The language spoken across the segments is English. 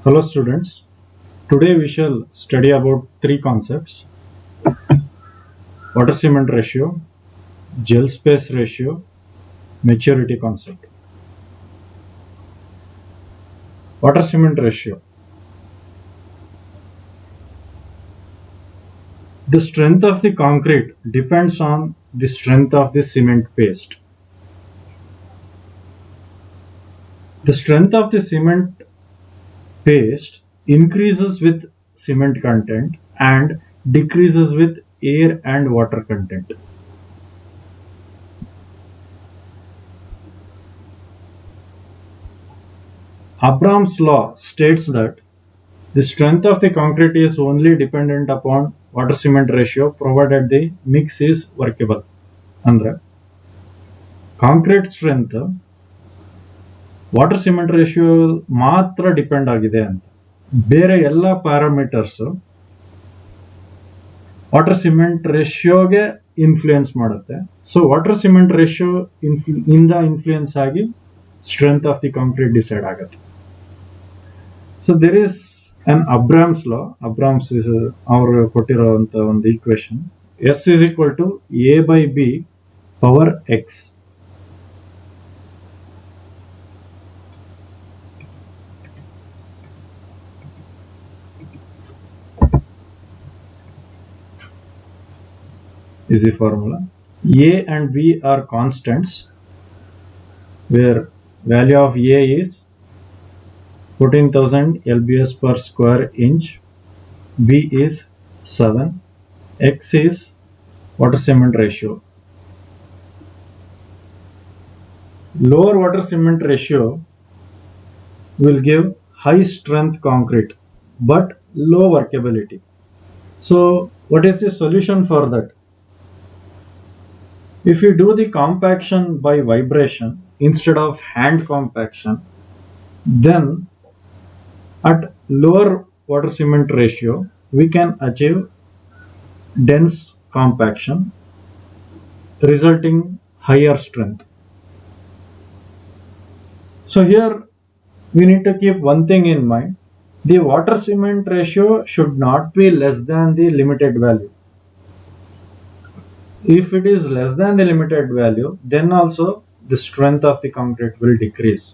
Hello students, today we shall study about three concepts: water cement ratio, gel space ratio, maturity concept. Water cement ratio. The strength of the concrete depends on the strength of the cement paste. The strength of the cement paste increases with cement content and decreases with air and water content. Abraham's law states that the strength of the concrete is only dependent upon water cement ratio provided the mix is workable. ಅಂದ್ರೆ concrete strength water cement ratio ಮಾತ್ರ depend ಆಗಿದೆ ಅಂತ. ಬೇರೆ ಎಲ್ಲ parameters water cement ರೇಷಿಯೋಗೆ influence ಮಾಡುತ್ತೆ. So water cement ratio ಇಂದ influence ಆಗಿ strength of the concrete decide ಆಗುತ್ತೆ. So there is an Abraham's law. Abrahams is ಅವರು ಕೊಟ್ಟಿರುವಂತ ಒಂದು equation. S is equal to A by B power X. Is the formula. A and B are constants where value of A is 14,000 lbs per square inch, B is 7, X is water cement ratio. Lower water cement ratio will give high strength concrete but low workability. So what is the solution for that? If you do the compaction by vibration instead of hand compaction, then at lower water cement ratio we can achieve dense compaction resulting higher strength. So here we need to keep one thing in mind: the water cement ratio should not be less than the limited value. If it is less than the limited value, then also the strength of the concrete will decrease.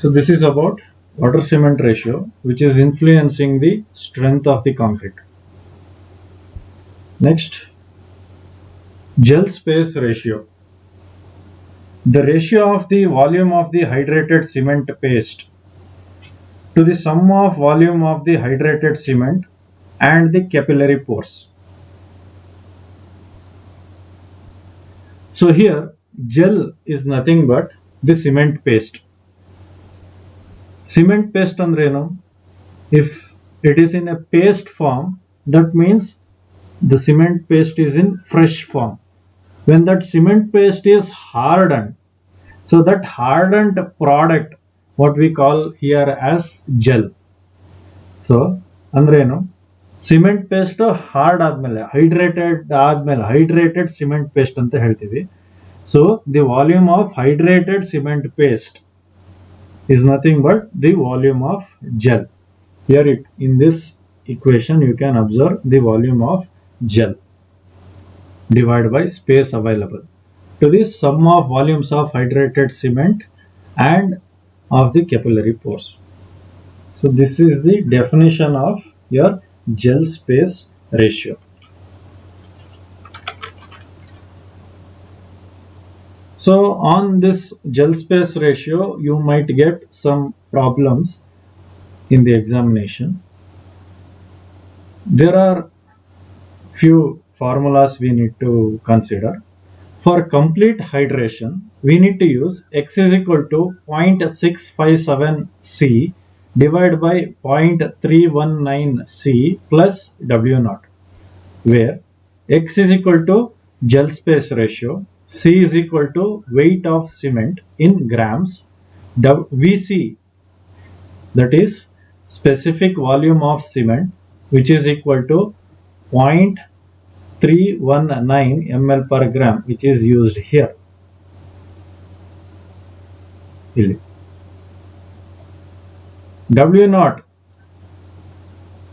So this is about water cement ratio, which is influencing the strength of the concrete. Next, gel space ratio. The ratio of the volume of the hydrated cement paste to the sum of volume of the hydrated cement and the capillary pores. So here gel is nothing but the cement paste. Cement paste andrenu, if it is in a paste form, that means the cement paste is in fresh form. When that cement paste is hardened, so that hardened product what we call here as gel. So andrenu, cement paste hard ಆದ್ಮೇಲೆ hydrated cement paste ಅಂತ ಹೇಳ್ತೀವಿ. So the volume of hydrated cement paste is nothing but the volume of gel. Here in this equation you can observe the volume of gel divided by space available to the sum of volumes of hydrated cement and of the capillary pores. So this is the definition of your gel space ratio. So on this gel space ratio you might get some problems in the examination. There are few formulas we need to consider. For complete hydration we need to use X is equal to 0.657 C divided by 0.319 C plus W naught, where X is equal to gel space ratio, C is equal to weight of cement in grams, VC that is specific volume of cement, which is equal to 0.319 ml per gram, which is used here. W naught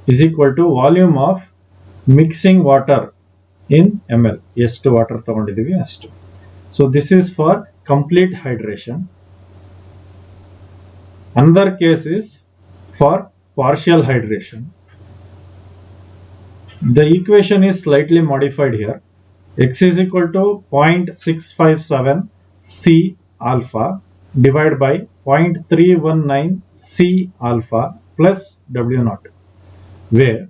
is equal to volume of mixing water in ml. ಎಷ್ಟು water ತಗೊಂಡಿದೀವಿ ಅಷ್ಟು. So this is for complete hydration. Another case is for partial hydration. The equation is slightly modified here. X is equal to 0.657 C alpha divided by 0.319 C alpha plus W naught, where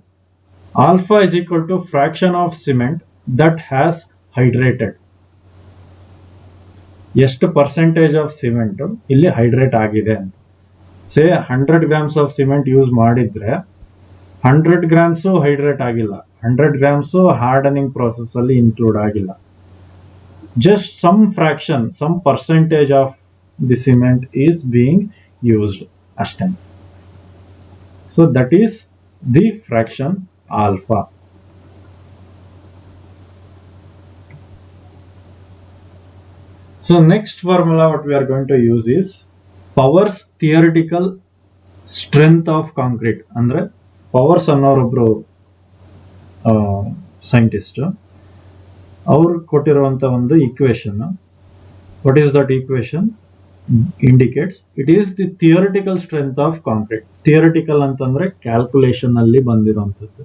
alpha is equal to fraction of cement that has hydrated. ಎಷ್ಟು percentage of cement ಇಲ್ಲಿ hydrate ಆಗಿದೆ ಅಂತ. Say 100 grams of cement use ಮಾಡಿದ್ರೆ 100 grams hydrate ಆಗಿಲ್ಲ, 100 grams hardening process ಅಲ್ಲಿ include ಆಗಿಲ್ಲ. Just some fraction, some percentage of the cement is being used ಅಷ್ಟೇ. So that is the fraction alpha. So next formula what we are going to use is Powers theoretical strength of concrete. ಅಂದ್ರೆ powers ಅನ್ನೋರೊಬ್ರು scientist, ಅವ್ರು ಕೊಟ್ಟಿರುವಂತ ಒಂದು equation. What is that equation? Indicates it is the theoretical strength of concrete. Theoretical ಅಂತಂದ್ರೆ calculation ಅಲ್ಲಿ ಬಂದಿರುವಂತದ್ದು,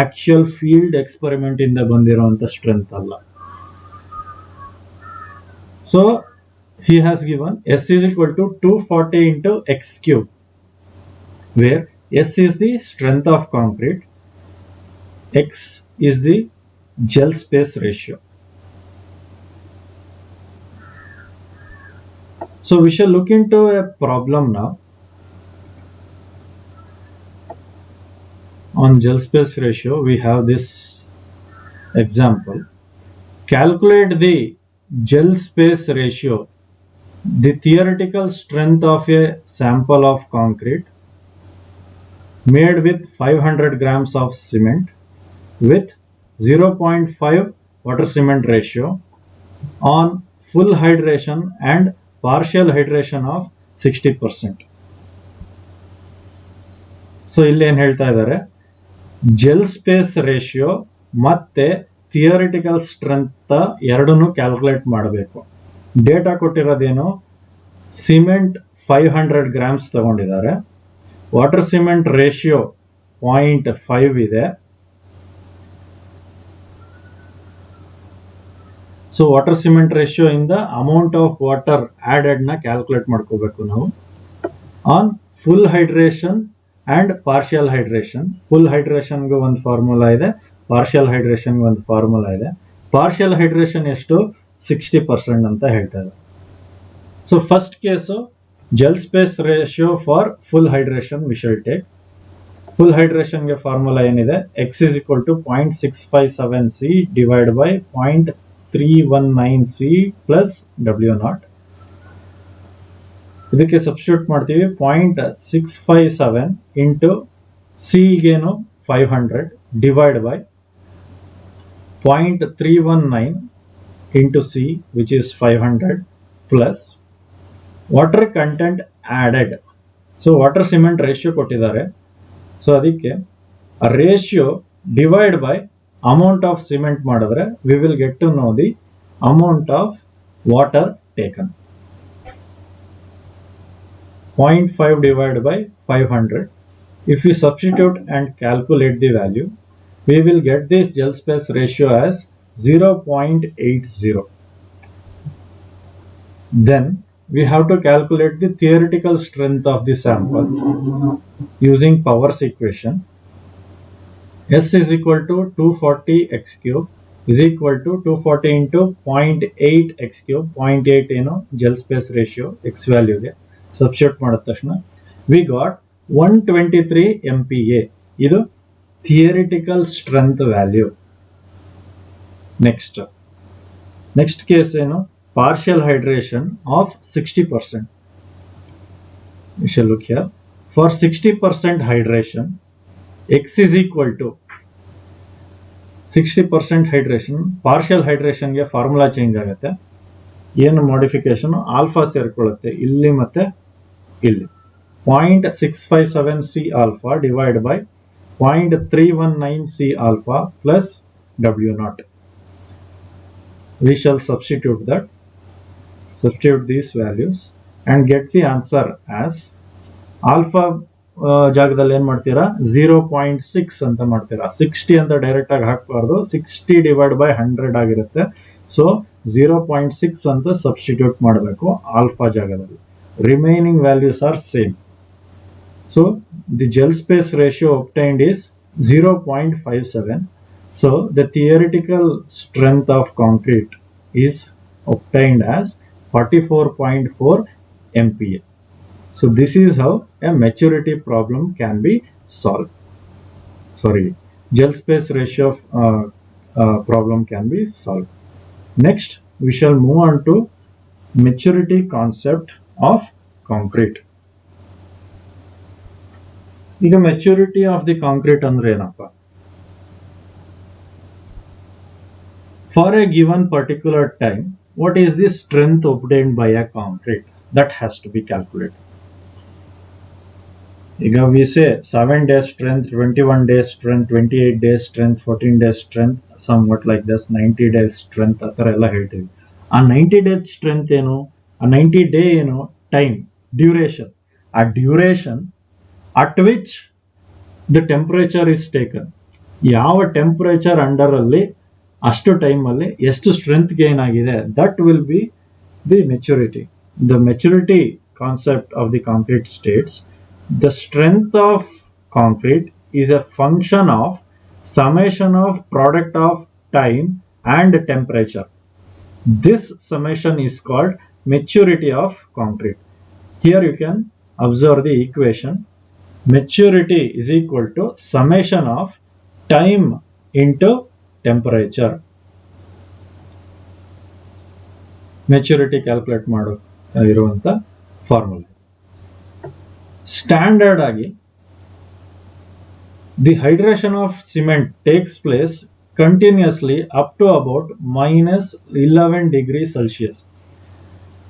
actual field experiment ಇಂದ ಬಂದಿರುವಂತ strength ಅಲ್ಲ. So he has given S is equal to 240 into x cube, where S is the strength of concrete, x is the gel space ratio. So we shall look into a problem now on gel space ratio. We have this example. Calculate the gel space ratio, the theoretical strength of a sample of concrete made with 500 grams of cement with 0.5 water cement ratio on full hydration and partial hydration of 60%. So ಇಲ್ಲಿ ಏನು ಹೇಳ್ತಾ ಇದ್ದಾರೆ, gel space ratio ಮತ್ತೆ theoretical strength ಎರಡನ್ನೂ calculate ಮಾಡಬೇಕು. Data ಕೊಟ್ಟಿರೋದೇನು, cement 500 grams ತಗೊಂಡಿದ್ದಾರೆ, water cement ratio 0.5 ಇದೆ. ಸೊ ವಾಟರ್ ಸಿಮೆಂಟ್ ರೇಷಿಯೋ ಇಂದ ಅಮೌಂಟ್ ಆಫ್ ವಾಟರ್ ಆಡೆಡ್ ನ ಕ್ಯಾಲ್ಕುಲೇಟ್ ಮಾಡ್ಕೋಬೇಕು ನಾವು. On full hydration and partial hydration, full ಹೈಡ್ರೇಷನ್ಗೆ ಒಂದು ಫಾರ್ಮುಲಾ ಇದೆ, ಪಾರ್ಷಿಯಲ್ ಹೈಡ್ರೇಷನ್ ಒಂದು ಫಾರ್ಮುಲಾ ಇದೆ. ಪಾರ್ಷಿಯಲ್ ಹೈಡ್ರೇಷನ್ ಎಷ್ಟು? 60% ಅಂತ ಹೇಳ್ತಾರೆ. So first case gel space ratio for full hydration we shall take. Full ಹೈಡ್ರೇಷನ್ಗೆ ಫಾರ್ಮುಲಾ ಏನಿದೆ, X is equal to 0.657 C divide by 0.319 C plus W naught. ಇದಕ್ಕೆ substitute ಮಾಡ್ತೀವಿ. 0.657 into ಸಿಗೇನು 500 divide by 0.319 into C, which is 500 plus water content added. So water cement ratio ಕೊಟ್ಟಿದ್ದಾರೆ. So ಅದಕ್ಕೆ ratio divide by amount of cement ಮಾಡಿದ್ರೆ we will get to know the amount of water taken. 0.5 divided by 500. If we substitute and calculate the value, we will get this gel space ratio as 0.80. Then we have to calculate the theoretical strength of the sample using Powers equation. S is equal to 240 x cube is equal to 240 into 0.8 x cube. 0.8 ಏನು gel space ratio x value ಗೆ substitute ಮಾಡಿದ ತಕ್ಷಣ we got 123 MPa. ಇದು theoretical strength value. Next case ಏನು, partial hydration of 60%. We shall look here. For 60% hydration, x is equal to 60% hydration. Partial hydration ಗೆ formula change ಆಗುತ್ತೆ. ಏನು modification, alpha ಸೇರ್ಕೊಳ್ಳುತ್ತೆ ಇಲ್ಲಿ ಮತ್ತೆ ಇಲ್ಲಿ. 0.657 C alpha divided by 0.319 C alpha plus W naught. We shall substitute these values and get the answer as alpha ಜಾಗದಲ್ಲಿ ಏನು ಮಾಡ್ತೀರಾ 0.6 ಅಂತ ಮಾಡ್ತೀರಾ. 60 ಅಂತ ಡೈರೆಕ್ಟ್ ಆಗಿ ಹಾಕಬಾರ್ದು, 60 ಡಿವೈಡ್ ಬೈ 100 ಆಗಿರುತ್ತೆ. ಸೊ 0.6 ಅಂತ ಸಬ್ಸ್ಟಿಟ್ಯೂಟ್ ಮಾಡಬೇಕು ಆಲ್ಫಾ ಜಾಗದಲ್ಲಿ. Remaining values are same. So the gel space ratio obtained is 0.57. So the theoretical strength of concrete is obtained as 44.4 MPa. So this is how a maturity problem can be solved. Gel space ratio problem can be solved. Next, we shall move on to maturity concept of concrete. ಈಗ maturity of the concrete ಅಂದ್ರೆ ಏನಪ್ಪ? For a given particular time, what is the strength obtained by a concrete? That has to be calculated. We say 7 days strength, 21 days strength, 28 days strength, 14 days strength, somewhat like this, 90 days strength. A 90 days strength, a 90 day time, duration. A duration at which the temperature is taken. ಯಾವ temperature under ಅಲ್ಲಿ ಅಷ್ಟು time ಅಲ್ಲಿ ಎಷ್ಟು strength gain ಆಗಿದೆ, that will be the maturity. The maturity concept of the concrete states the strength of concrete is a function of summation of product of time and temperature. This summation is called maturity of concrete. Here you can observe the equation. Maturity is equal to summation of time into temperature. Maturity calculate ಮಾಡು ಇರುವಂತ formula. Standard agi the hydration of cement takes place continuously up to about -11 degrees Celsius.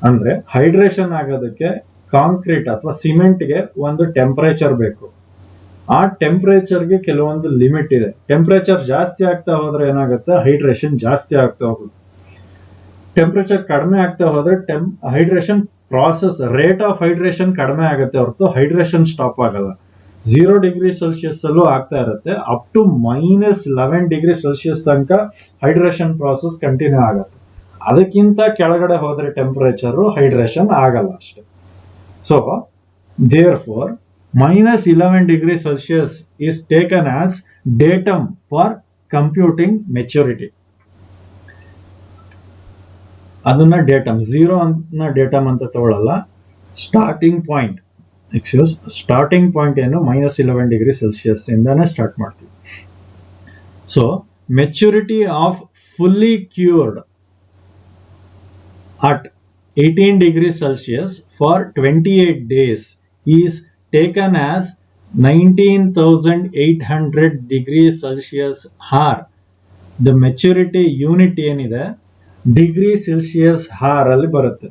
ಅಂದ್ರೆ hydration ಆಗೋದಕ್ಕೆ concrete ಅಥವಾ cement ಗೆ ಒಂದು temperature ಬೇಕು. ಆ temperature ಗೆ ಕೆಲವೊಂದು ಲಿಮಿಟ್ ಇದೆ. ಟೆಂಪರೇಚರ್ ಜಾಸ್ತಿ ಆಗ್ತಾ ಹೋದ್ರೆ ಏನಾಗುತ್ತೆ, ಹೈಡ್ರೇಷನ್ ಜಾಸ್ತಿ ಆಗ್ತಾ ಹೋಗುತ್ತೆ. ಟೆಂಪರೇಚರ್ ಕಡಿಮೆ ಆಗ್ತಾ ಹೋದ್ರೆ hydration process rate of hydration ಕಡಿಮೆ ಆಗುತ್ತೆ ಹೊರತು ಹೈಡ್ರೇಷನ್ ಸ್ಟಾಪ್ ಆಗಲ್ಲ. 0 ಡಿಗ್ರಿ ಸೆಲ್ಸಿಯಸ್ ಅಲ್ಲೂ ಆಗ್ತಾ ಇರುತ್ತೆ, ಅಪ್ ಟು -11 ಡಿಗ್ರಿ ಸೆಲ್ಸಿಯಸ್ ತನಕ ಹೈಡ್ರೇಷನ್ ಪ್ರಾಸೆಸ್ ಕಂಟಿನ್ಯೂ ಆಗುತ್ತೆ. ಅದಕ್ಕಿಂತ ಕೆಳಗಡೆ ಹೋದ್ರೆ ಟೆಂಪರೇಚರ್ ಹೈಡ್ರೇಷನ್ ಆಗಲ್ಲ ಅಷ್ಟೇ. So therefore -11 degree Celsius is taken as datum for computing maturity. ಅದನ್ನ ಡೇಟಮ್ 0 ಅನ್ನ ಡೇಟಮ್ ಅಂತ ತಗೊಳ್ಳಲ್ಲ. ಸ್ಟಾರ್ಟಿಂಗ್ ಪಾಯಿಂಟ್ ಏನು -11 ಡಿಗ್ರಿ ಸೆಲ್ಸಿಯಸ್ ಇಂದಾನೆ ಸ್ಟಾರ್ಟ್ ಮಾಡ್ತೀವಿ. So maturity of fully cured at 18 degrees Celsius for 28 days is taken as 19,800 degrees Celsius har. The maturity unit ಏನಿದೆ degree Celsius hour ಅಲ್ಲಿ ಬರುತ್ತೆ.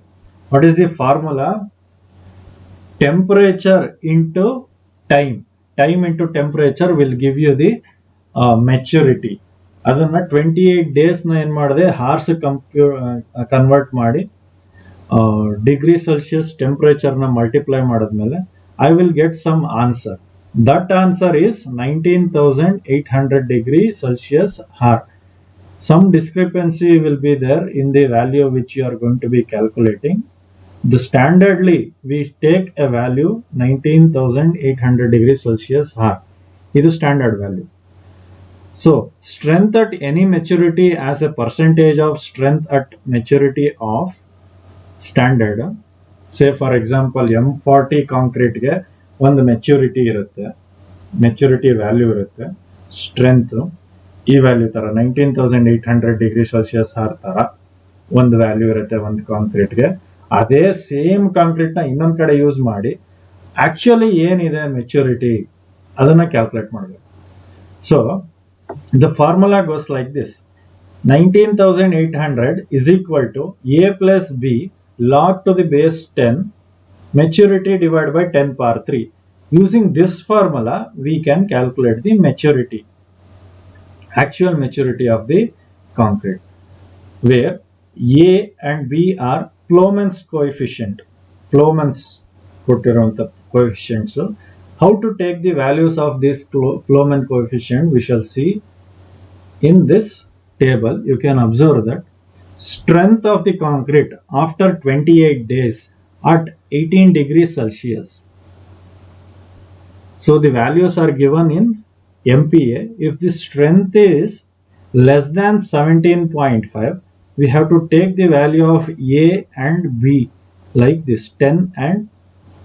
What is the formula? Temperature into time into temperature will give you the maturity. ಅದನ್ನ 28 days ನ ಏನ್ ಮಾಡಿದೆ, hours convert ಮಾಡಿ degree Celsius temperature ನ multiply ಮಾಡಿದ್ಮೇಲೆ I will get some answer. That answer is 19,800 degree Celsius har. Some discrepancy will be there in the value which you are going to be calculating. The standardly we take a value 19,800 degree Celsius har. This is standard value. So strength at any maturity as a percentage of strength at maturity of standard. Say for example M40 concrete ge ಒಂದು maturity ಇರುತ್ತೆ, maturity value ಇರುತ್ತೆ, strength ಈ value ತರ 19,800 degree Celsius ಹಾರ್ ತರ ಒಂದು value ಇರುತ್ತೆ ಒಂದು ಕಾಂಕ್ರೀಟ್ಗೆ. ಅದೇ ಸೇಮ್ ಕಾಂಕ್ರೀಟ್ ನ ಇನ್ನೊಂದ್ ಕಡೆ ಯೂಸ್ ಮಾಡಿ ಆಕ್ಚುಲಿ ಏನಿದೆ ಮೆಚುರಿಟಿ ಅದನ್ನ ಕ್ಯಾಲ್ಕುಲೇಟ್ ಮಾಡಬೇಕು. So the formula goes like this: 19,800 is equal to a plus b log to the base 10 Maturity divided by 10 power 3. Using this formula, we can calculate the maturity, actual maturity of the concrete, where A and B are Plowman's coefficient. Plowman's coefficients. So, how to take the values of this Plowman coefficient, we shall see in this table. You can observe that strength of the concrete after 28 days at 18 degrees Celsius. So the values are given in MPa. If the strength is less than 17.5, we have to take the value of A and B like this, 10 and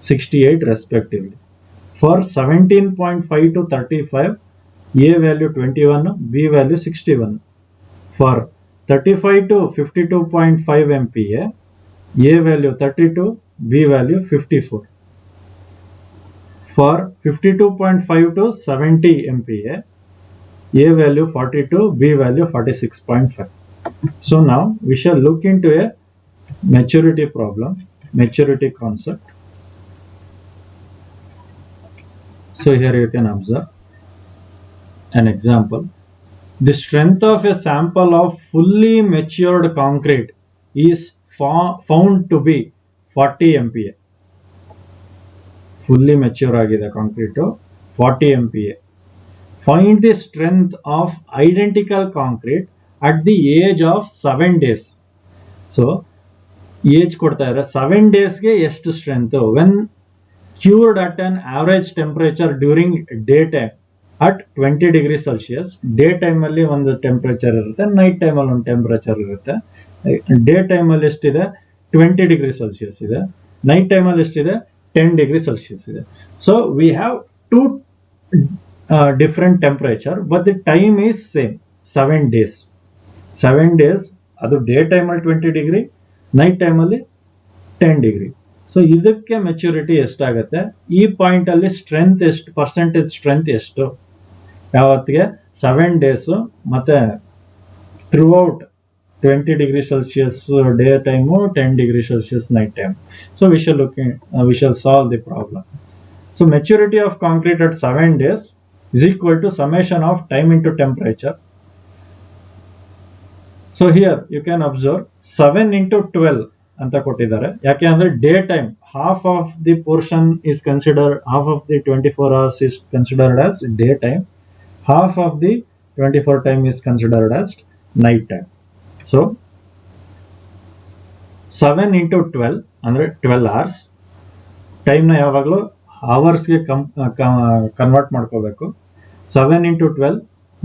68 respectively. For 17.5 to 35, A value 21, B value 61. For 35 to 52.5 MPa, A value 32, B value 54. For 52.5 to 70 MPa, A value 42, B value 46.5. So now we shall look into a maturity problem, maturity concept. So here you can observe an example. The strength of a sample of fully matured concrete is found to be 40 MPa. Fully mature agide concrete 40 MPa. Find the strength of identical concrete at the age of 7 days. So age ಕೊಡ್ತಾ ಇದ್ದಾರೆ 7 days ಗೆ ಎಷ್ಟು strength when cured at an average temperature during daytime at 20 degrees Celsius. Day time ಅಲ್ಲಿ ಒಂದು temperature ಇರುತ್ತೆ, night time ಅಲ್ಲಿ ಒಂದು temperature ಇರುತ್ತೆ. ಡೇ ಟೈಮ್ ಅಲ್ಲಿ ಎಷ್ಟಿದೆ 20 ಡಿಗ್ರಿ ಸೆಲ್ಸಿಯಸ್ ಇದೆ, ನೈಟ್ ಟೈಮ್ ಅಲ್ಲಿ ಎಷ್ಟಿದೆ 10 ಡಿಗ್ರಿ ಸೆಲ್ಸಿಯಸ್ ಇದೆ. So we have two different temperature, but the time is same, 7 days. 7 days ಅದು ಡೇ ಟೈಮ್ ಅಲ್ಲಿ 20 ಡಿಗ್ರಿ, ನೈಟ್ ಟೈಮ್ ಅಲ್ಲಿ 10 ಡಿಗ್ರಿ. ಸೊ ಇದಕ್ಕೆ ಮೆಚುರಿಟಿ ಎಷ್ಟಾಗುತ್ತೆ, ಈ ಪಾಯಿಂಟ್ ಅಲ್ಲಿ ಸ್ಟ್ರೆಂತ್ ಎಷ್ಟು, ಪರ್ಸೆಂಟೇಜ್ ಸ್ಟ್ರೆಂತ್ ಎಷ್ಟು, ಯಾವತ್ತಿಗೆ 7 ಡೇಸ್ ಮತ್ತೆ through out 20 degree Celsius day time, 10 degree Celsius night time. So we shall solve the problem. So maturity of concrete at 7 days is equal to summation of time into temperature. So here you can observe 7 into 12 anta kottidare. Yake andre day time half of the portion is considered, half of the 24 hours is considered as day time, half of the 24 time is considered as night time. So 7 into 12 andre 12 hours. Time na yavaglu hours ಗೆ convert ಮಾಡ್ಕೋಬೇಕು. 7 into 12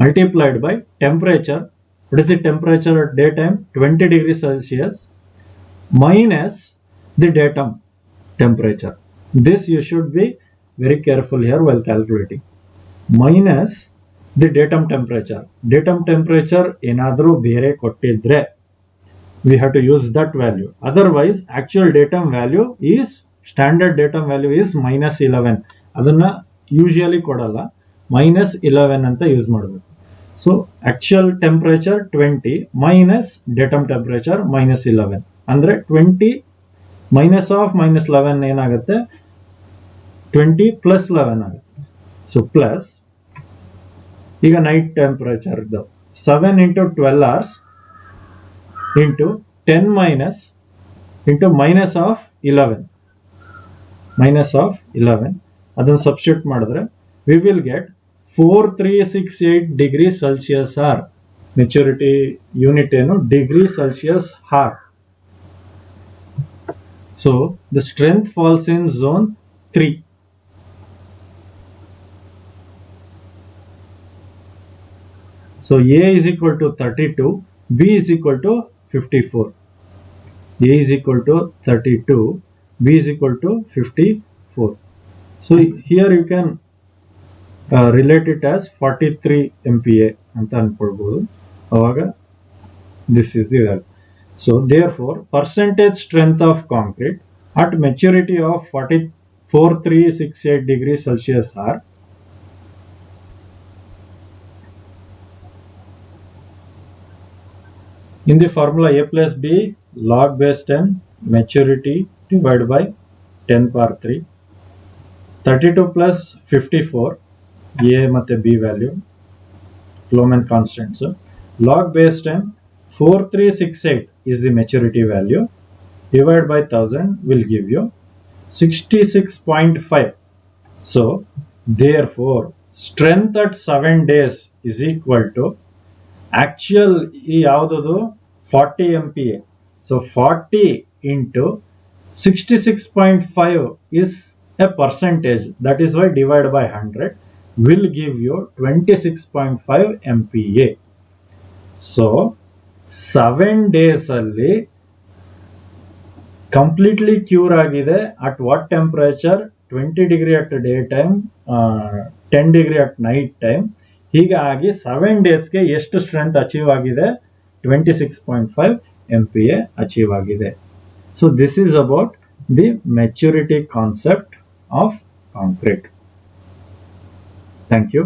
multiplied by temperature. What is the temperature at daytime? 20 degrees Celsius minus the datum temperature. This you should be very careful here while calculating. Minus the datum temperature. Datum temperature enadru bere kottidre we have to use that value. Otherwise actual datum value is, standard datum value is minus 11. ಅದನ್ನ usually ಕೊಡಲ್ಲ, minus 11 ಅಂತ use ಮಾಡಬೇಕು. So actual temperature 20 minus datum temperature minus 11 ಅಂದ್ರೆ 20 minus of minus 11 ಏನಾಗುತ್ತೆ, 20 plus 11 ಆಗುತ್ತೆ. So plus ಈಗ night temperature 7 into 12 hours into 10 minus into minus of 11, minus of 11 ಅದನ್ನು substitute ಮಾಡಿದ್ರೆ we will get 4368 degree Celsius R. Maturity unit ಏನು degree Celsius R. So the strength falls in zone 3. So A is equal to 32, B is equal to 54. A is equal to 32, B is equal to 54. So here you can relate it as 43 MPa anta ankodbodu. Avaga this is the value. So therefore percentage strength of concrete at maturity of 4368 degrees Celsius R in the formula A plus B log base 10 maturity divided by 10 power 3, 32 plus 54, A ಮತ್ತೆ B value, Clohmann constants. Log base time 4368 is the maturity value. Divided by 1000 will give you 66.5. So, therefore, strength at 7 days is equal to actual ಯಾವುದು 40 MPa. So, 40 into 66.5 is a percentage. That is why divided by 100 will give you 26.5 MPa. So, 7 days ಅಲ್ಲಿ completely cure ಆಗಿದೆ. At what temperature? 20 degree at day time, 10 degree at night time. ಹೀಗಾಗಿ 7 ಡೇಸ್ಗೆ ಎಷ್ಟು strength achieve ಆಗಿದೆ? 26.5 MPa achieve ಆಗಿದೆ. So this is about the maturity concept of concrete. Thank you.